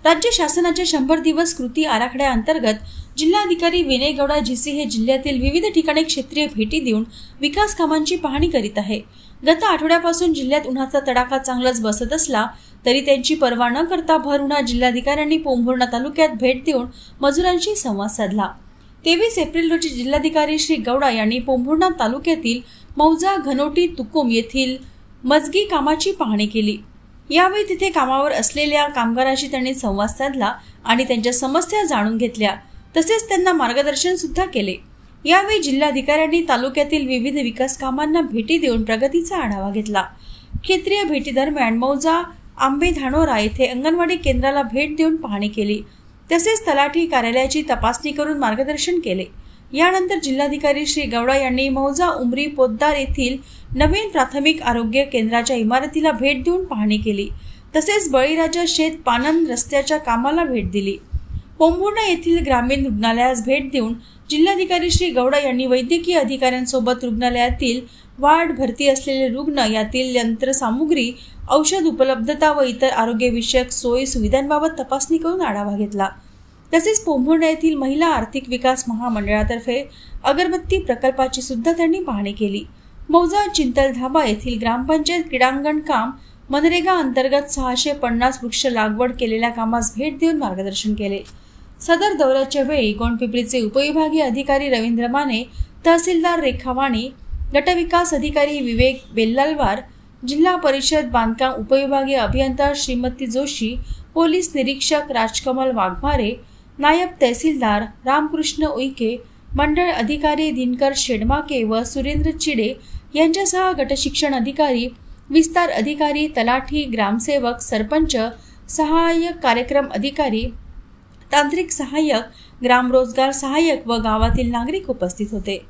राज्य शासनाच्या 100 दिवस कृती आराखड्याअंतर्गत जिल्हाधिकारी विनय गौडा जीसी हे जिल्ह्यातील विविध ठिकाणी क्षेत्रीय भेटी देऊन विकास कामांची पाहणी करीत आहे। गत आठवड्यापासून जिल्ह्यात उन्हाचा तडाखा चांगलाच बसत असला तरी त्यांची पर्वा न करता भर उन्हात जिल्हाधिकाऱ्यांनी पोंभुर्णा तालुक्यात भेट देऊन मजुरांशी संवाद साधला। 23 एप्रिल रोजी जिल्हाधिकारी श्री गौडा यांनी पोंभुर्णा तालुक्यातील मौजा, घनोटी, तुकुम येथील मजगी कामाची पाहणी केली। यावेळी तिथे कामावर असलेल्या कामगारांशी त्यांनी संवाद साधला आणि त्यांच्या समस्या जाणून घेतल्या, तसेच त्यांना मार्गदर्शन सुद्धा केले। यावेळी जिल्हाधिकाऱ्यांनी तालुक्यातील विविध विकास कामांना भेटी देऊन प्रगतीचा आढावा घेतला। क्षेत्रीय भेटी दरम्यान मौजा, आंबे धानोरा येथे अंगणवाडी केंद्राला भेट देऊन पाहणी केली, तसेच तलाठी कार्यालयाची तपासणी करून मार्गदर्शन केले। यानंतर जिल्हाधिकारी श्री गौडा यांनी मौजा, उमरी, पोद्दार येथील नवीन प्राथमिक आरोग्य केंद्राच्या इमारतीला भेट देऊन पाहणी केली, तसेच बळीराजा शेत पानन रस्त्याच्या कामाला भेट दिली। पोंभुर्णा येथील ग्रामीण रुग्णालयास भेट देऊन जिल्हाधिकारी श्री गौडा यांनी वैद्यकीय अधिकाऱ्यांसोबत रुग्णालयातील वार्ड, भरती असलेले रुग्ण, यातील यंत्रसामुग्री, औषध उपलब्धता व इतर आरोग्यविषयक सोयी सुविधांबाबत तपासणी करून आढावा घेतला। तसेच पोंभुर्णा येथील महिला आर्थिक विकास महामंडळातर्फे अगरबत्ती प्रकल्पाची सुद्धा त्यांनी पाहणी केली। मौजा, चिंतल धाबा येथील ग्रामपंचायत क्रीडांगण काम, मनरेगा अंतर्गत 650 वृक्ष लागवड केलेल्या कामास भेट देऊन मार्गदर्शन केले। सदर दौऱ्याच्या वेळी गोंडपिंपरीचे उपविभागीय अधिकारी रवींद्र माने, तहसीलदार रेखा वाणी, गटविकास अधिकारी विवेक बेल्लालवार, जिल्हा परिषद बांधकाम उपविभागीय अभियंता श्रीमती जोशी, पोलीस निरीक्षक राजकमल वाघमारे, नायब तहसीलदार रामकृष्ण उईके, मंडळ अधिकारी दिनकर शेडमाके व सुरेंद्र चिडे यांच्यासह गटशिक्षण अधिकारी, विस्तार अधिकारी, तलाठी, ग्रामसेवक, सरपंच, सहाय्यक कार्यक्रम अधिकारी, तांत्रिक सहाय्यक, ग्राम रोजगार सहाय्यक व गावातील नागरिक उपस्थित होते।